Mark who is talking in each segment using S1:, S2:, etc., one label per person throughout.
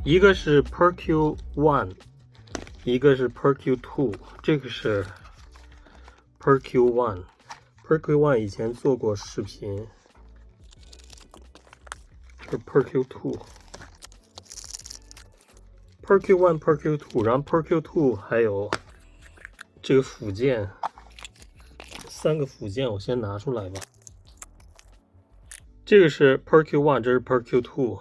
S1: 一个是 PerQ One， 一个是 PerQ Two， 这个是 PerQ One。PerQ One 以前做过视频，是 PerQ Two。PerQ One、PerQ Two， 然后 PerQ Two 还有这个附件，3个附件我先拿出来吧。这个是 PerQ One， 这是 PerQ Two。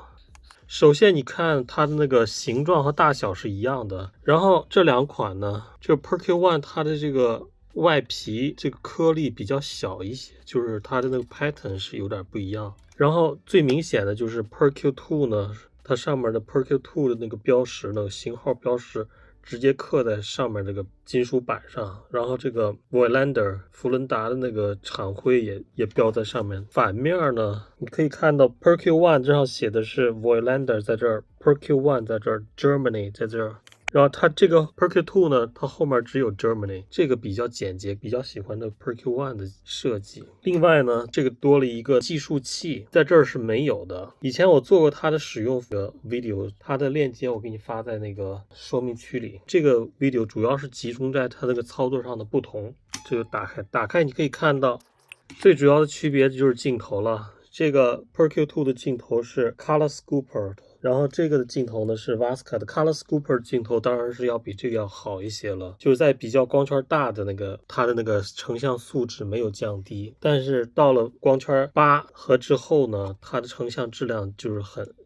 S1: 首先你看它的那个形状和大小是一样的，然后这两款呢，这个 PerQ One 它的这个外皮这个颗粒比较小一些，就是它的那个 pattern 是有点不一样。然后最明显的就是 PerQ Two 呢，它上面的 PerQ Two 的那个标识，那个型号标识直接刻在上面这个金属板上，然后这个 Voigtlander 福伦达的那个厂徽也标在上面。反面呢，你可以看到 PerQ One 这上写的是 Voigtlander 在这儿， PerQ One 在这儿， Germany 在这儿。然后它这个 PerQ Two 呢，它后面只有 Germany， 这个比较简洁，比较喜欢的 PerQ One 的设计。另外呢，这个多了一个计数器，在这儿是没有的。以前我做过它的使用的 video， 它的链接我给你发在那个说明区里。这个 video 主要是集中在它那个操作上的不同。这个打开你可以看到最主要的区别就是镜头了。这个 PerQ Two 的镜头是 Color Scooper 的，然后这个的镜头呢是 Vasca 的。 Color Scooper 镜头当然是要比这个要好一些了，就是在比较光圈大的那个，它的那个成像素质没有降低，但是到了光圈8和之后呢，它的成像质量就是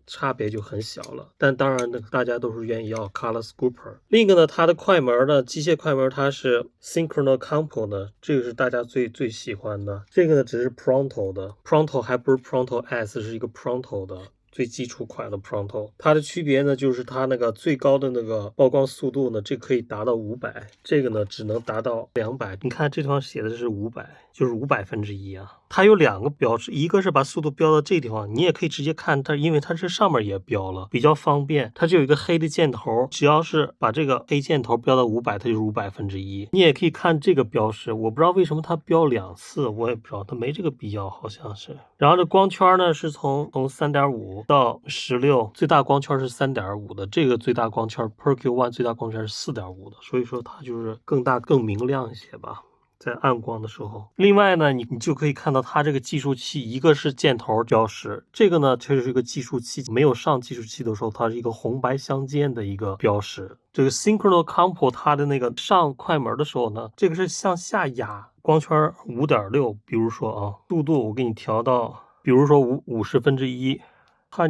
S1: 差别就很小了。但当然呢，大家都是愿意要 Color Scooper。 另一个呢，它的快门呢，机械快门它是 Synchronal Compo 的，这个是大家最喜欢的。这个呢只是 Pronto 的， Pronto 还不是 Pronto S， 是一个 Pronto 的最基础款的 Pronto。 它的区别呢，就是它那个最高的那个曝光速度呢，这可以达到500，这个呢只能达到200。你看这地方写的是500，就是1/500啊。它有2个标识，一个是把速度标到这地方，你也可以直接看它，因为它这上面也标了，比较方便。它就有一个黑的箭头，只要是把这个黑箭头标到500，它就是1/500。你也可以看这个标识，我不知道为什么它标2次，我也不知道，它没这个必要好像是。然后这光圈呢是从 3.5 到16，最大光圈是 3.5 的，这个最大光圈 PerQ One 最大光圈是 4.5 的，所以说它就是更大更明亮一些吧，在暗光的时候。另外呢，你就可以看到它这个计数器，一个是箭头标识，这个呢就是一个计数器，没有上计数器的时候，它是一个红白相间的一个标识。这个 Synchronal Compo 它的那个上快门的时候呢，这个是向下压，光圈 5.6， 比如说啊，速度我给你调到，比如说50%。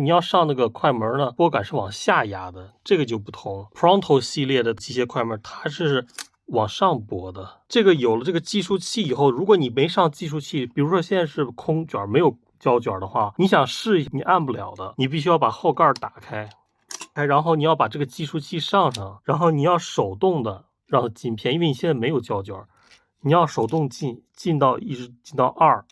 S1: 你要上那个快门呢，拨杆是往下压的，这个就不同。Pronto 系列的机械快门它是往上拨的。这个有了这个计数器以后，如果你没上计数器，比如说现在是空卷没有胶卷的话，你想试你按不了的，你必须要把后盖打开，然后你要把这个计数器上，然后你要手动的让它进片，因为你现在没有胶卷，你要手动进到一直进到2，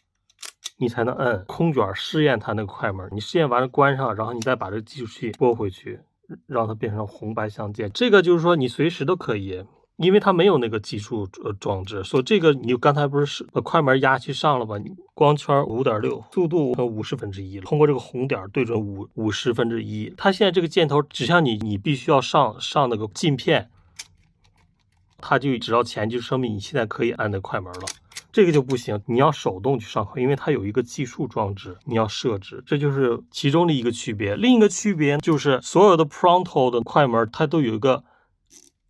S1: 你才能摁空卷试验它那个快门。你试验完了关上，然后你再把这个计数器拨回去，让它变成红白相间。这个就是说你随时都可以，因为它没有那个计数装置，所以这个你刚才不是把快门压去上了吧？你光圈 5.6， 速度50%了，通过这个红点对准50%。它现在这个箭头指向你必须要上那个镜片，它就指到前，就说明你现在可以按那快门了。这个就不行，你要手动去上，因为它有一个计数装置，你要设置，这就是其中的一个区别。另一个区别就是所有的 Pronto 的快门它都有一个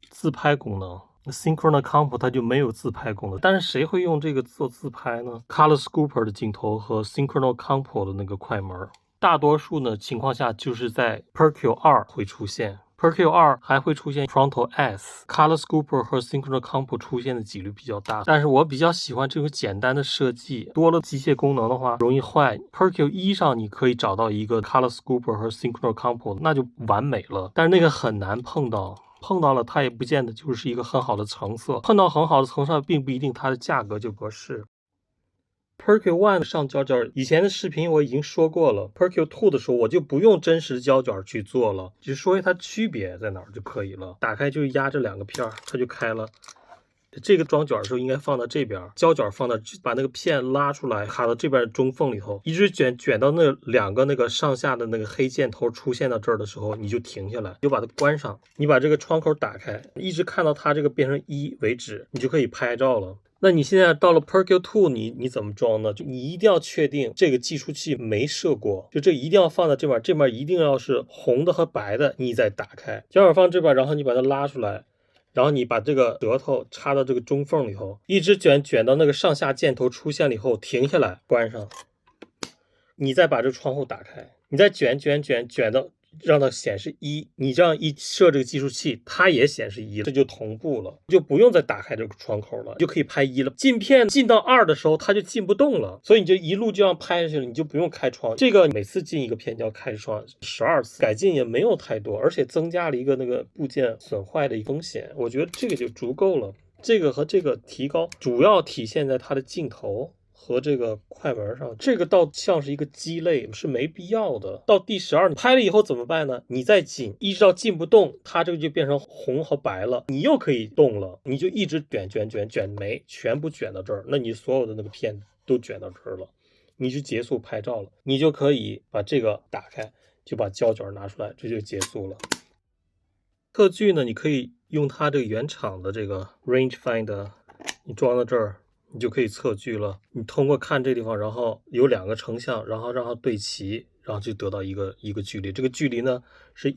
S1: 自拍功能， Synchronal Compo 它就没有自拍功能。但是谁会用这个做自拍呢？ Color Scooper 的镜头和 Synchronal Compo 的那个快门，大多数呢情况下就是在 PerQ 2会出现。PerQ 2还会出现 Pronto S，Color Scooper 和 Synchronal Compo 出现的几率比较大，但是我比较喜欢这种简单的设计，多了机械功能的话容易坏。PerQ 1上你可以找到一个 Color Scooper 和 Synchronal Compo， 那就完美了，但是那个很难碰到了它也不见得就是一个很好的成色，碰到很好的成色并不一定它的价格就合适。PerQ One 上胶卷，以前的视频我已经说过了。PerQ Two 的时候我就不用真实胶卷去做了，只说它区别在哪儿就可以了。打开就压这2个片，它就开了。这个装卷的时候应该放到这边，胶卷放到，把那个片拉出来，卡到这边中缝里头，一直卷到那两个那个上下的那个黑箭头出现到这儿的时候，你就停下来，就把它关上。你把这个窗口打开，一直看到它这个变成1为止，你就可以拍照了。那你现在到了 PerQ 2， 你怎么装呢？就你一定要确定这个计数器没射过，就这一定要放在这边，这边一定要是红的和白的，你再打开。胶卷放这边，然后你把它拉出来，然后你把这个舌头插到这个中缝里头，一直卷到那个上下箭头出现了以后，停下来，关上。你再把这个窗户打开，你再卷到让它显示1，你这样一设这个计数器，它也显示1，这就同步了，就不用再打开这个窗口了，就可以拍1了。进片进到2的时候，它就进不动了，所以你就一路这样拍下去了，你就不用开窗。这个每次进一个片就要开窗12次，改进也没有太多，而且增加了一个那个部件损坏的风险，我觉得这个就足够了。这个和这个提高主要体现在它的镜头和这个快门上，这个倒像是一个鸡肋，是没必要的。到第12你拍了以后怎么办呢？你再紧，一直到进不动，它这个就变成红和白了，你又可以动了，你就一直卷没，全部卷到这儿，那你所有的那个片都卷到这儿了，你就结束拍照了，你就可以把这个打开，就把胶卷拿出来，这就结束了。测距呢，你可以用它这个原厂的这个 rangefinder， 你装到这儿，你就可以测距了。你通过看这地方，然后有2个成像，然后让它对齐，然后就得到一个距离。这个距离呢是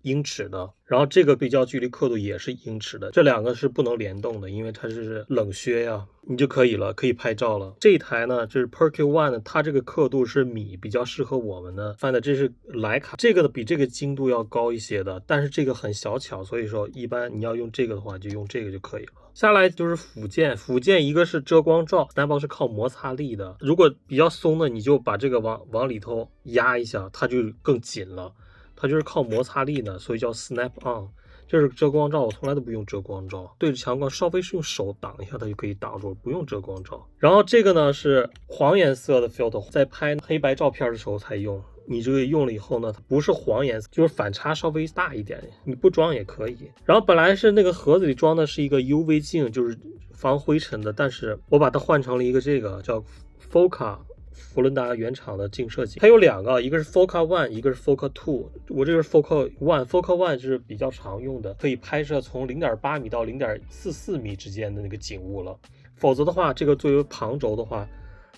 S1: 英尺的，然后这个对焦距离刻度也是英尺的，这2个是不能联动的，因为它是冷靴呀，你就可以了，可以拍照了。这一台呢，这是 PerQ 1， 它这个刻度是米，比较适合我们的。翻的这是徕卡，这个比这个精度要高一些的，但是这个很小巧，所以说一般你要用这个的话，就用这个就可以了。下来就是辅件，一个是遮光罩，Snap-on是靠摩擦力的，如果比较松的，你就把这个往里头压一下，它就更紧了。它就是靠摩擦力呢，所以叫 Snap-on。这是遮光罩，我从来都不用遮光罩，对着强光稍微是用手挡一下，它就可以挡住，不用遮光罩。然后这个呢是黄颜色的 filter， 在拍黑白照片的时候才用。你这个用了以后呢，它不是黄颜色，就是反差稍微大一点，你不装也可以。然后本来是那个盒子里装的是一个 UV 镜，就是防灰尘的，但是我把它换成了一个这个叫 Foca。福伦达原厂的镜射镜，它有2个，一个是 Foca 1， 一个是 Foca 2。我这个是 Foca 1，Foca 1是比较常用的，可以拍摄从 0.8 米到 0.44 米之间的那个景物了。否则的话，这个作为旁轴的话，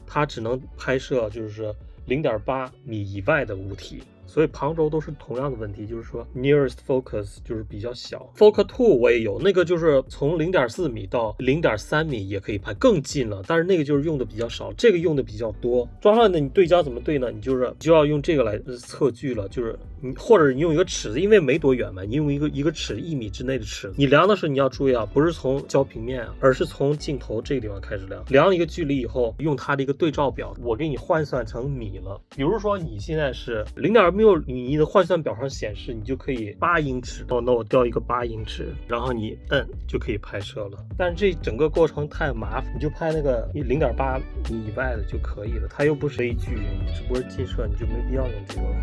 S1: 它只能拍摄就是0.8 米以外的物体。所以旁轴都是同样的问题，就是说 nearest focus 就是比较小。Foca 2我也有，那个就是从 0.4 米到 0.3 米也可以拍，更近了，但是那个就是用的比较少，这个用的比较多。装上呢，你对焦怎么对呢？你就要用这个来测距了，就是你或者你用一个尺子，因为没多远嘛，你用一个尺1米之内的尺子，你量的时候你要注意啊，不是从焦平面，而是从镜头这个地方开始量。量了一个距离以后，用它的一个对照表，我给你换算成米了。比如说你现在是0.6，你的换算表上显示，你就可以8英尺。那我调一个8英尺，然后你摁就可以拍摄了。但是这整个过程太麻烦，你就拍那个0.8米以外的就可以了。它又不是微距，只不过是近摄，你就没必要用这个了。